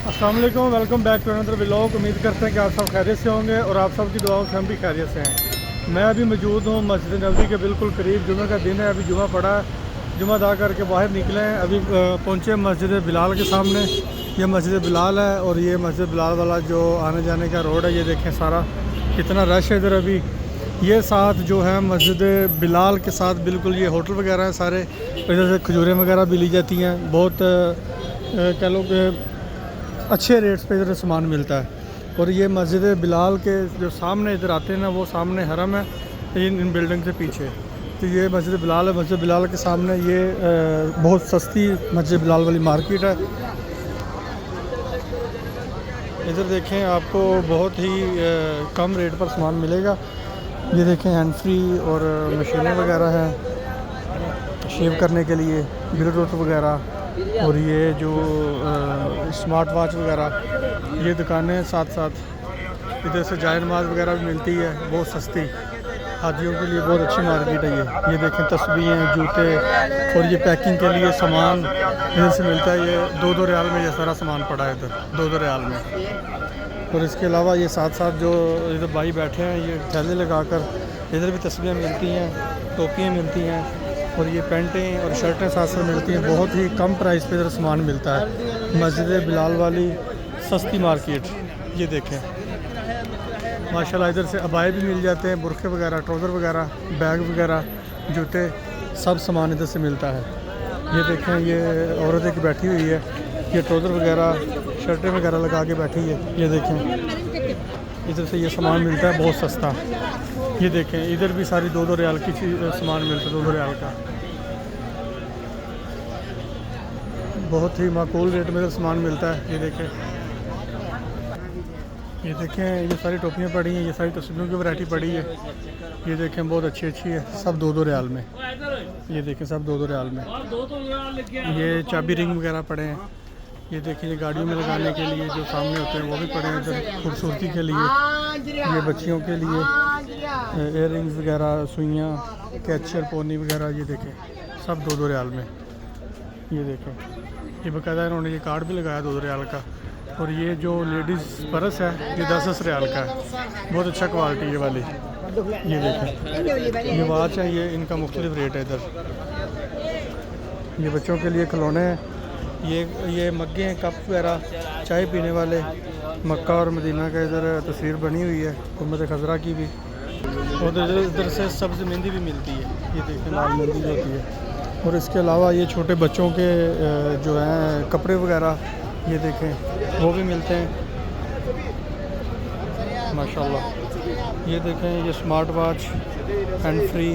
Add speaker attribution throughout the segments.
Speaker 1: अस्सलाम वालेकुम, welcome back to another vlog. उम्मीद करते हैं कि आप सब खैरियत से होंगे और आप सब की दुआओं से हम भी खैरियत से हैं। मैं अभी मौजूद हूँ मस्जिद नबवी के बिल्कुल करीब। जुमे का दिन है, अभी जुमा पड़ा है, जुमा अदा करके बाहर निकले हैं। अभी पहुँचे मस्जिद बिलाल के सामने। ये मस्जिद बिलाल है और ये मस्जिद बिलाल वाला जो आने जाने का रोड है, ये देखें सारा कितना रश है इधर। अभी ये साथ जो है मस्जिद बिलाल के साथ बिल्कुल ये होटल वगैरह हैं सारे। इधर से खजूरें वगैरह भी ली जाती हैं, बहुत कह लो कि अच्छे रेट्स पे इधर सामान मिलता है। और ये मस्जिद बिलाल के जो सामने इधर आते हैं ना, वो सामने हरम है इन बिल्डिंग से पीछे। तो ये मस्जिद बिलाल है। मस्जिद बिलाल के सामने ये बहुत सस्ती मस्जिद बिलाल वाली मार्केट है। इधर देखें आपको बहुत ही कम रेट पर सामान मिलेगा। ये देखें हैंड फ्री और मशीनें वगैरह हैं शेव करने के लिए, ब्लूटूथ वगैरह, और ये जो स्मार्ट वॉच वगैरह, ये दुकानें साथ साथ। इधर से जाए नमाज वगैरह भी मिलती है बहुत सस्ती। हाजियों के लिए बहुत अच्छी मार्केट है ये देखें तस्बीहें, जूते और ये पैकिंग के लिए सामान इधर से मिलता है। ये 2-2 रियाल में ये सारा सामान पड़ा है इधर, 2-2 रियाल में। और इसके अलावा ये साथ साथ जो इधर भाई बैठे हैं, ये थैले लगा कर इधर भी तस्बीहें मिलती हैं, टोपियाँ मिलती हैं, और ये पेंटें और शर्टें साथ साथ मिलती हैं। बहुत ही कम प्राइस पे इधर सामान मिलता है। मस्जिद बिलाल वाली सस्ती मार्केट ये देखें माशाल्लाह। इधर से अबाए भी मिल जाते हैं, बुरखे वगैरह, ट्राउज़र वगैरह, बैग वगैरह, जूते, सब सामान इधर से मिलता है। ये देखें ये औरत एक बैठी हुई है, ये ट्राउज़र वगैरह, शर्टें वगैरह लगा के बैठी है। ये देखें इधर से ये सामान मिलता है बहुत सस्ता। ये देखें इधर भी सारी 2-2 रियाल की सामान मिलता है, 2-2 रियाल का। बहुत ही माकूल रेट में इधर सामान मिलता है। ये देखें ये सारी टोपियाँ पड़ी हैं, ये सारी तस्वीरों की वैरायटी पड़ी है। ये देखें बहुत अच्छी अच्छी है, सब 2-2 रियाल में। ये देखें सब 2-2 रियाल में। ये चाबी रिंग वगैरह पड़े हैं। ये देखें ये गाड़ियों में लगाने के लिए जो सामने होते हैं वो भी पड़े हैं इधर, खूबसूरती के लिए। ये बच्चियों के लिए इयर रिंग्स वगैरह, सुइयाँ, कैचर, पोनी वगैरह, ये देखें सब 2-2 रियाल में। ये देखें ये बाकायदा इन्होंने ये कार्ड भी लगाया 2-2 रियाल का। और ये जो लेडीज़ पर्स है ये 10-10 रियाल का है, बहुत अच्छा क्वालिटी ये वाली। ये देखें ये वॉच है, ये इनका मुख्तलिफ रेट है इधर। ये बच्चों के लिए खिलौने हैं, ये मग्गे हैं, कप वगैरह, चाय पीने वाले। मक्का और मदीना का इधर तस्वीर बनी हुई है, उम्मत खज़रा की भी। और इधर से सब्ज़ मेहंदी भी मिलती है, ये देखें लाल मेहंदी जो होती है। और इसके अलावा ये छोटे बच्चों के जो हैं कपड़े वगैरह, ये देखें वो भी मिलते हैं माशाल्लाह। ये देखें ये स्मार्ट वॉच, हैंड फ्री,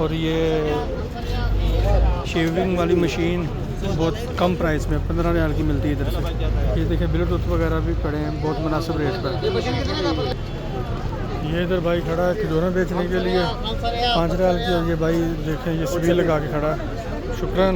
Speaker 1: और ये शेविंग वाली मशीन बहुत कम प्राइस में 15 रियाल की मिलती है इधर से। ये देखें ब्लूटूथ वगैरह भी पड़े हैं बहुत मुनासिब रेट पर। ये इधर भाई खड़ा है खिलौने बेचने के लिए 5 रियाल की। और ये भाई देखें ये सभी लगा के खड़ा है। शुक्रन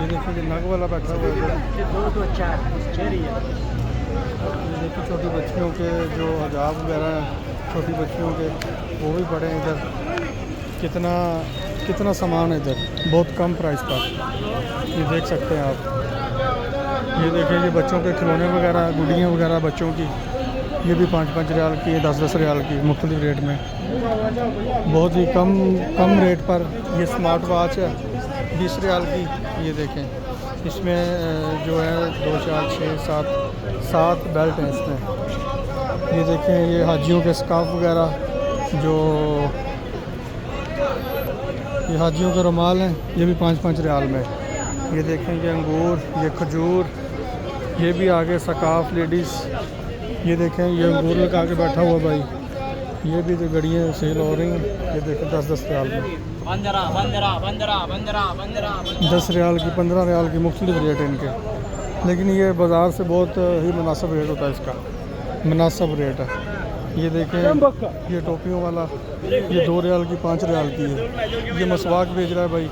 Speaker 1: ये देखिए नाग वाला बैठा हुआ है। ये देखिए छोटी बच्चियों के जो हिजाब वगैरह हैं, छोटी बच्चियों के वो भी पड़े हैं इधर। कितना सामान है इधर बहुत कम प्राइस पर, ये देख सकते हैं आप। ये देखें ये बच्चों के खिलौने वगैरह, गुड़ियाँ वगैरह बच्चों की, ये भी 5-5 रियाल की, 10-10 रियाल की, मुख्तलिफ रेट में, बहुत ही कम रेट पर। ये स्मार्ट वॉच है 20 रियाल की। ये देखें इसमें जो है 2, 4, 6, 7 बेल्ट हैं इसमें। ये देखें ये हाजियों के स्कार्फ वगैरह, जो ये हाजियों के रुमाल हैं, ये भी 5-5 रियाल में। ये देखें ये अंगूर, ये खजूर, ये भी आगे स्कार्फ लेडीज़। ये देखें ये अंगूर लगा के बैठा हुआ भाई, ये भी तो गड़ियाँ सेल हो रही हैं। ये देखें 10-10 रियाल में, 10 रियाल की, 15 रियाल की, मुख्तलिफ रेट है इनके। लेकिन ये बाज़ार से बहुत ही मुनासिब रेट होता है इसका, मुनासिब रेट है। ये देखें ये टोपियों वाला, ये 2 रियाल की, 5 रियाल की है। ये मसवाक बेच रहा है भाई।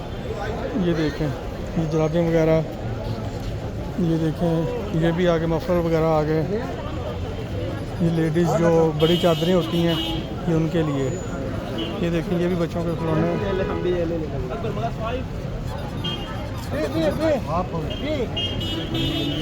Speaker 1: ये देखें ये जराबें वगैरह, ये देखें ये भी आगे मफलर वगैरह आ गए। ये लेडीज़ जो बड़ी चादरें होती हैं ये उनके लिए। ये देखें ये भी बच्चों के खिलौने।